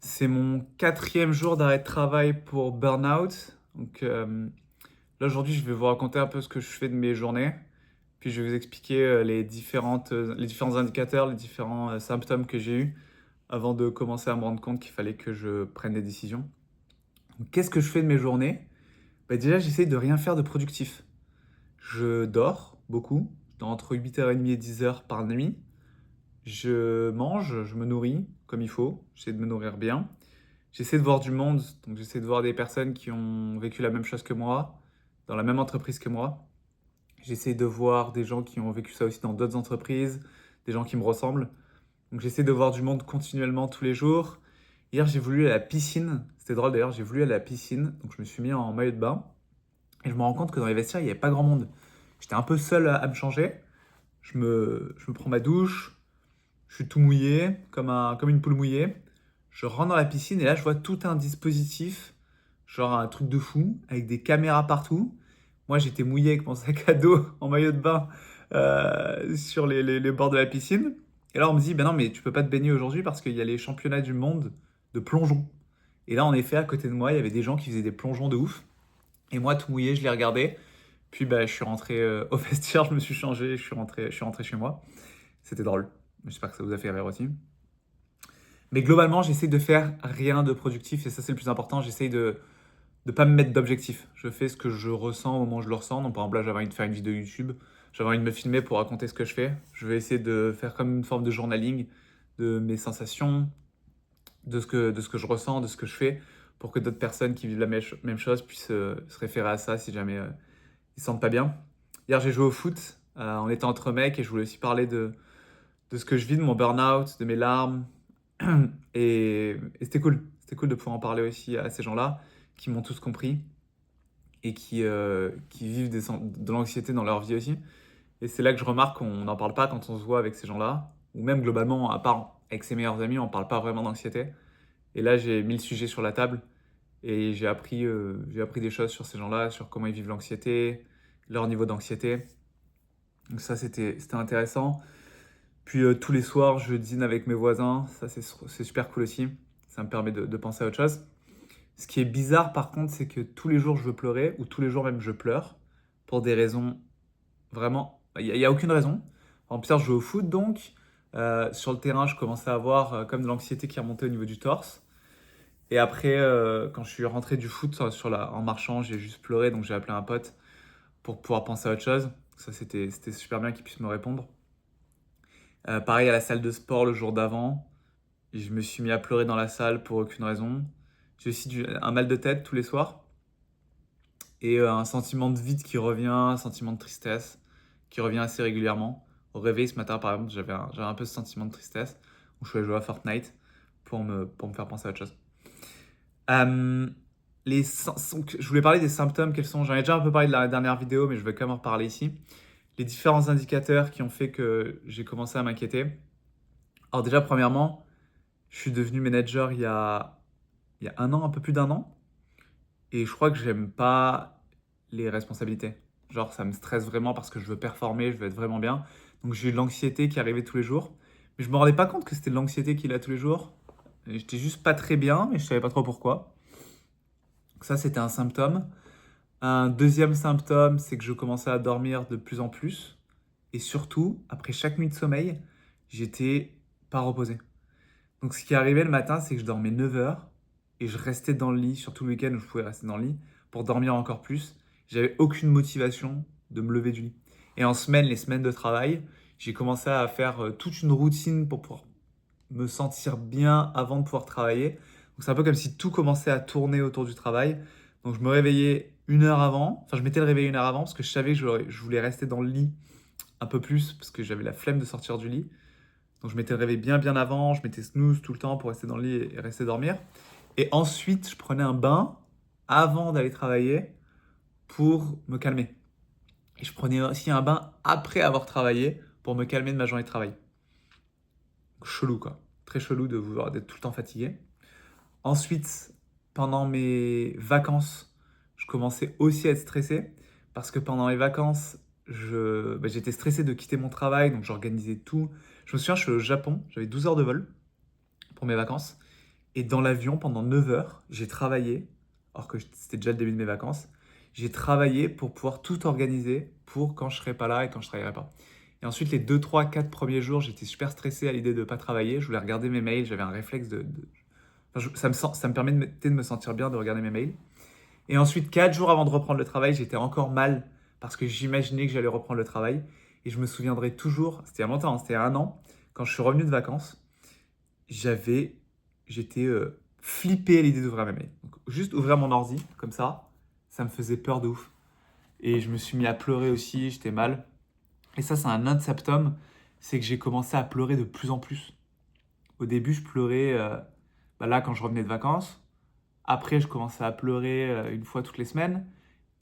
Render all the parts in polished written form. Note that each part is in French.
C'est mon quatrième jour d'arrêt de travail pour burn-out. Donc là aujourd'hui, je vais vous raconter un peu ce que je fais de mes journées. Puis je vais vous expliquer les différents indicateurs, les différents symptômes que j'ai eus avant de commencer à me rendre compte qu'il fallait que je prenne des décisions. Donc, qu'est-ce que je fais de mes journées? Déjà, j'essaye de rien faire de productif. Je dors beaucoup, je dors entre 8h30 et 10h par nuit. Je mange, je me nourris comme il faut, j'essaie de me nourrir bien. J'essaie de voir du monde, donc j'essaie de voir des personnes qui ont vécu la même chose que moi, dans la même entreprise que moi. J'essaie de voir des gens qui ont vécu ça aussi dans d'autres entreprises, des gens qui me ressemblent. Donc j'essaie de voir du monde continuellement tous les jours. Hier, j'ai voulu aller à la piscine. C'était drôle d'ailleurs, j'ai voulu aller à la piscine. Donc je me suis mis en maillot de bain. Et je me rends compte que dans les vestiaires, il n'y avait pas grand monde. J'étais un peu seul à me changer. Je me prends ma douche. Je suis tout mouillé, comme une poule mouillée. Je rentre dans la piscine et là, je vois tout un dispositif, genre un truc de fou, avec des caméras partout. Moi, j'étais mouillé avec mon sac à dos en maillot de bain sur les bords de la piscine. Et là, on me dit, ben non, mais tu peux pas te baigner aujourd'hui parce qu'il y a les championnats du monde de plongeon. Et là, en effet, à côté de moi, il y avait des gens qui faisaient des plongeons de ouf. Et moi, tout mouillé, je les regardais. Puis, bah, je suis rentré au vestiaire, je me suis changé, je suis rentré chez moi. C'était drôle. J'espère que ça vous a fait rire aussi. Mais globalement, j'essaie de faire rien de productif et ça, c'est le plus important. J'essaie de ne pas me mettre d'objectif. Je fais ce que je ressens au moment où je le ressens. Donc, par exemple, là, j'avais envie de faire une vidéo YouTube. J'avais envie de me filmer pour raconter ce que je fais. Je vais essayer de faire comme une forme de journaling de mes sensations, de ce que je ressens, de ce que je fais, pour que d'autres personnes qui vivent la même chose puissent se référer à ça si jamais ils se sentent pas bien. Hier, j'ai joué au foot en étant entre mecs et je voulais aussi parler de ce que je vis, de mon burn-out, de mes larmes. Et c'était cool. C'était cool de pouvoir en parler aussi à ces gens-là qui m'ont tous compris et qui vivent de l'anxiété dans leur vie aussi. Et c'est là que je remarque qu'on n'en parle pas quand on se voit avec ces gens-là, ou même globalement, à part avec ses meilleurs amis, on ne parle pas vraiment d'anxiété. Et là, j'ai mis le sujet sur la table et j'ai appris des choses sur ces gens-là, sur comment ils vivent l'anxiété, leur niveau d'anxiété. Donc ça, c'était intéressant. Puis tous les soirs, je dîne avec mes voisins. Ça, c'est super cool aussi. Ça me permet de penser à autre chose. Ce qui est bizarre, par contre, c'est que tous les jours, je veux pleurer, ou tous les jours même, je pleure, pour des raisons vraiment. Il y a aucune raison. En plus, je joue au foot, donc. Sur le terrain, je commençais à avoir comme de l'anxiété qui remontait au niveau du torse. Et après, quand je suis rentré du foot en marchant, j'ai juste pleuré, donc j'ai appelé un pote pour pouvoir penser à autre chose. Ça, c'était super bien qu'il puisse me répondre. Pareil à la salle de sport le jour d'avant. Je me suis mis à pleurer dans la salle pour aucune raison. J'ai aussi un mal de tête tous les soirs. Et un sentiment de vide qui revient, un sentiment de tristesse qui revient assez régulièrement. Au réveil ce matin, par exemple, j'avais un peu ce sentiment de tristesse où je suis allé jouer à Fortnite pour me faire penser à autre chose. Euh, je voulais parler des symptômes, quels sont. J'en ai déjà un peu parlé de la dernière vidéo, mais je vais quand même en reparler ici. Les différents indicateurs qui ont fait que j'ai commencé à m'inquiéter. Alors déjà, premièrement, je suis devenu manager il y a un an, un peu plus d'un an. Et je crois que j'aime pas les responsabilités. Genre, ça me stresse vraiment parce que je veux performer, je veux être vraiment bien. Donc j'ai eu de l'anxiété qui arrivait tous les jours. Mais je me rendais pas compte que c'était de l'anxiété qu'il a tous les jours. Et j'étais juste pas très bien, mais je savais pas trop pourquoi. Donc ça, c'était un symptôme. Un deuxième symptôme, c'est que je commençais à dormir de plus en plus. Et surtout, après chaque nuit de sommeil, j'étais pas reposé. Donc ce qui arrivait le matin, c'est que je dormais 9 heures et je restais dans le lit, surtout le week-end où je pouvais rester dans le lit, pour dormir encore plus. J'avais aucune motivation de me lever du lit. Et en semaine, les semaines de travail, j'ai commencé à faire toute une routine pour pouvoir me sentir bien avant de pouvoir travailler. Donc c'est un peu comme si tout commençait à tourner autour du travail. Donc je me réveillais une heure avant, enfin je mettais le réveil une heure avant parce que je savais que je voulais rester dans le lit un peu plus parce que j'avais la flemme de sortir du lit. Donc je m'étais réveillé bien bien avant, je mettais snooze tout le temps pour rester dans le lit et rester dormir. Et ensuite, je prenais un bain avant d'aller travailler pour me calmer. Et je prenais aussi un bain après avoir travaillé pour me calmer de ma journée de travail. Chelou quoi. Très chelou de vouloir d'être tout le temps fatigué. Ensuite, pendant mes vacances, je commençais aussi à être stressé parce que pendant les vacances, j'étais stressé de quitter mon travail, donc j'organisais tout. Je me souviens, je suis au Japon, j'avais 12 heures de vol pour mes vacances. Et dans l'avion, pendant 9 heures, j'ai travaillé, alors que c'était déjà le début de mes vacances, j'ai travaillé pour pouvoir tout organiser pour quand je serai pas là et quand je travaillerai pas. Et ensuite, les 2, 3, 4 premiers jours, j'étais super stressé à l'idée de ne pas travailler. Je voulais regarder mes mails, j'avais un réflexe Enfin, ça me permettait de me sentir bien de regarder mes mails. Et ensuite, 4 jours avant de reprendre le travail, j'étais encore mal parce que j'imaginais que j'allais reprendre le travail. Et je me souviendrai toujours, c'était il y a longtemps, c'était il y a un an, quand je suis revenu de vacances, j'avais, j'étais flippé à l'idée d'ouvrir mes mails. Donc, juste ouvrir mon ordi, comme ça me faisait peur de ouf. Et je me suis mis à pleurer aussi, j'étais mal. Et ça, c'est un autre symptôme, c'est que j'ai commencé à pleurer de plus en plus. Au début, je pleurais là quand je revenais de vacances. Après, je commençais à pleurer une fois toutes les semaines.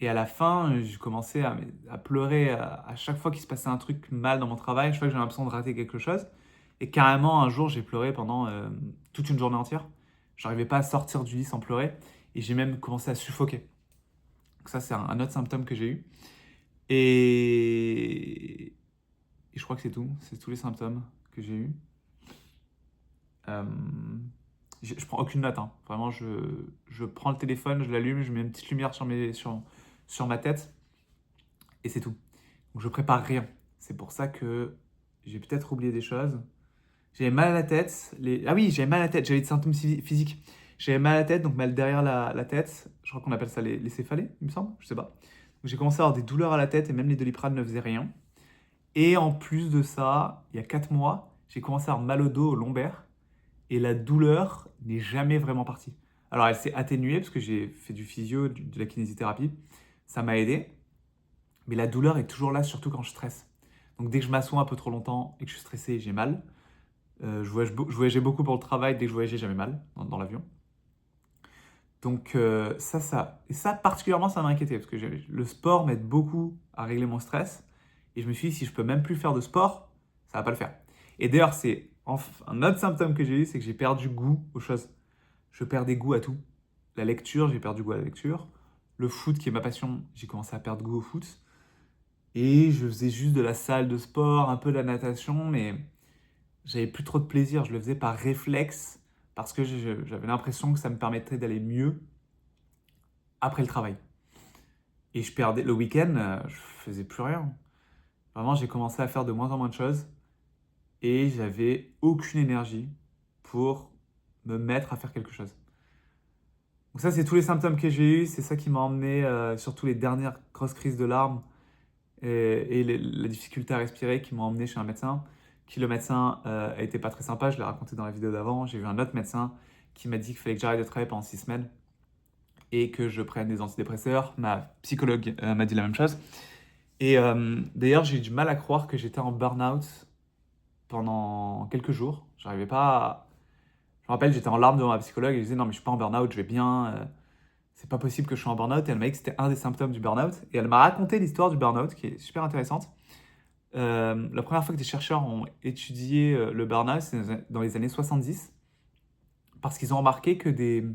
Et à la fin, je commençais à pleurer à chaque fois qu'il se passait un truc mal dans mon travail, chaque fois que j'avais l'impression de rater quelque chose. Et carrément, un jour, j'ai pleuré pendant toute une journée entière. J'arrivais pas à sortir du lit sans pleurer. Et j'ai même commencé à suffoquer. Donc ça, c'est un autre symptôme que j'ai eu. Et, et je crois que c'est tout. C'est tous les symptômes que j'ai eus. Euh, je prends aucune note, hein. Vraiment, je prends le téléphone, je l'allume, je mets une petite lumière sur ma tête et c'est tout. Donc je prépare rien. C'est pour ça que j'ai peut-être oublié des choses. J'avais mal à la tête. Ah oui, j'avais mal à la tête, j'avais des symptômes physiques. J'avais mal à la tête, donc mal derrière la tête. Je crois qu'on appelle ça les céphalées, il me semble, je sais pas. Donc j'ai commencé à avoir des douleurs à la tête et même les Doliprane ne faisaient rien. Et en plus de ça, il y a 4 mois, j'ai commencé à avoir mal au dos, au lombaire. Et la douleur n'est jamais vraiment partie. Alors elle s'est atténuée parce que j'ai fait du physio, de la kinésithérapie. Ça m'a aidé. Mais la douleur est toujours là, surtout quand je stresse. Donc dès que je m'assois un peu trop longtemps et que je suis stressé, j'ai mal. Je voyageais beaucoup pour le travail. Dès que je voyageais, j'avais mal dans l'avion. Donc et ça particulièrement, ça m'a inquiété parce que le sport m'aide beaucoup à régler mon stress. Et je me suis dit, si je peux même plus faire de sport, ça va pas le faire. Et d'ailleurs, un autre symptôme que j'ai eu, c'est que j'ai perdu goût aux choses. Je perds des goûts à tout. La lecture, j'ai perdu goût à la lecture. Le foot, qui est ma passion, j'ai commencé à perdre goût au foot. Et je faisais juste de la salle de sport, un peu de la natation, mais j'avais plus trop de plaisir. Je le faisais par réflexe parce que j'avais l'impression que ça me permettrait d'aller mieux après le travail. Et je perdais le week-end, je faisais plus rien. Vraiment, j'ai commencé à faire de moins en moins de choses et j'avais aucune énergie pour me mettre à faire quelque chose. Donc ça, c'est tous les symptômes que j'ai eus. C'est ça qui m'a emmené, surtout les dernières grosses crises de larmes la difficulté à respirer qui m'ont emmené chez un médecin. Le médecin a été pas très sympa, je l'ai raconté dans la vidéo d'avant. J'ai vu un autre médecin qui m'a dit qu'il fallait que j'arrête de travailler pendant 6 semaines et que je prenne des antidépresseurs. Ma psychologue m'a dit la même chose. Et d'ailleurs, j'ai eu du mal à croire que j'étais en burn-out pendant quelques jours. J'arrivais pas à... Je me rappelle, j'étais en larmes devant ma psychologue et je disais non mais je suis pas en burn-out, je vais bien. C'est pas possible que je sois en burn-out. Et elle m'a dit que c'était un des symptômes du burn-out. Et elle m'a raconté l'histoire du burn-out qui est super intéressante. La première fois que des chercheurs ont étudié le burn-out, c'est dans les années 70, parce qu'ils ont remarqué que des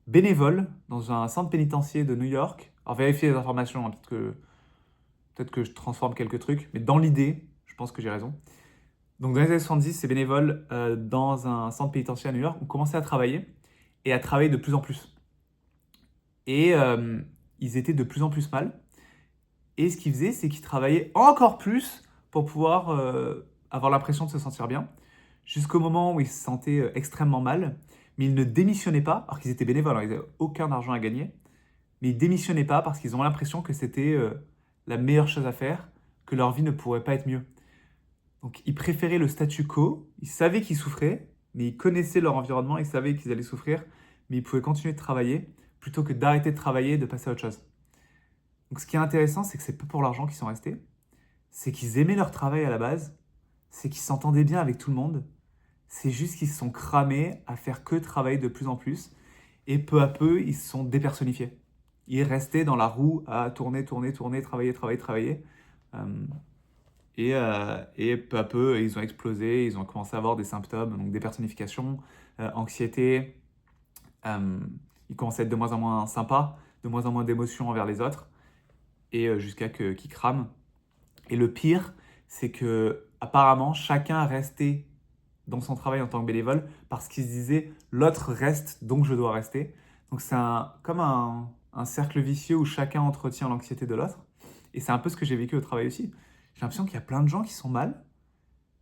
bénévoles dans un centre pénitentiaire de New York, alors vérifiez les informations, hein, peut-être que je transforme quelques trucs, mais dans l'idée, je pense que j'ai raison. Donc dans les années 70, ces bénévoles dans un centre pénitentiaire à New York ont commencé à travailler et à travailler de plus en plus. Et ils étaient de plus en plus mal. Et ce qu'ils faisaient, c'est qu'ils travaillaient encore plus pour pouvoir avoir l'impression de se sentir bien, jusqu'au moment où ils se sentaient extrêmement mal. Mais ils ne démissionnaient pas, alors qu'ils étaient bénévoles, hein, ils n'avaient aucun argent à gagner. Mais ils démissionnaient pas parce qu'ils ont l'impression que c'était la meilleure chose à faire, que leur vie ne pourrait pas être mieux. Donc ils préféraient le statu quo, ils savaient qu'ils souffraient, mais ils connaissaient leur environnement, ils savaient qu'ils allaient souffrir, mais ils pouvaient continuer de travailler plutôt que d'arrêter de travailler et de passer à autre chose. Donc ce qui est intéressant, c'est que c'est pas pour l'argent qu'ils sont restés, c'est qu'ils aimaient leur travail à la base, c'est qu'ils s'entendaient bien avec tout le monde, c'est juste qu'ils se sont cramés à faire que travailler de plus en plus, et peu à peu, ils se sont dépersonnifiés. Ils restaient dans la roue à tourner, tourner, tourner, travailler, travailler, travailler. Euh, et peu à peu, ils ont explosé, ils ont commencé à avoir des symptômes, donc dépersonnification, anxiété. euh, ils commençaient à être de moins en moins sympas, de moins en moins d'émotions envers les autres, et jusqu'à qu'ils crament. Et le pire, c'est que apparemment chacun restait dans son travail en tant que bénévole parce qu'il se disait l'autre reste, donc je dois rester. Donc c'est comme un cercle vicieux où chacun entretient l'anxiété de l'autre. Et c'est un peu ce que j'ai vécu au travail aussi. J'ai l'impression qu'il y a plein de gens qui sont mal,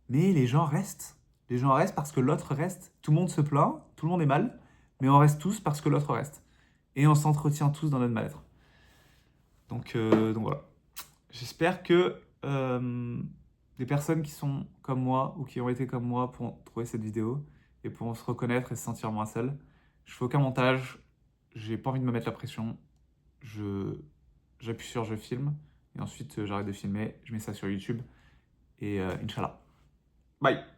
mais les gens restent. Les gens restent parce que l'autre reste. Tout le monde se plaint, tout le monde est mal, mais on reste tous parce que l'autre reste. Et on s'entretient tous dans notre mal-être. Donc voilà. J'espère que des personnes qui sont comme moi ou qui ont été comme moi pourront trouver cette vidéo et pourront se reconnaître et se sentir moins seuls. Je fais aucun montage, j'ai pas envie de me mettre la pression. Je, J'appuie sur je filme et ensuite j'arrête de filmer, je mets ça sur YouTube et Inch'Allah. Bye!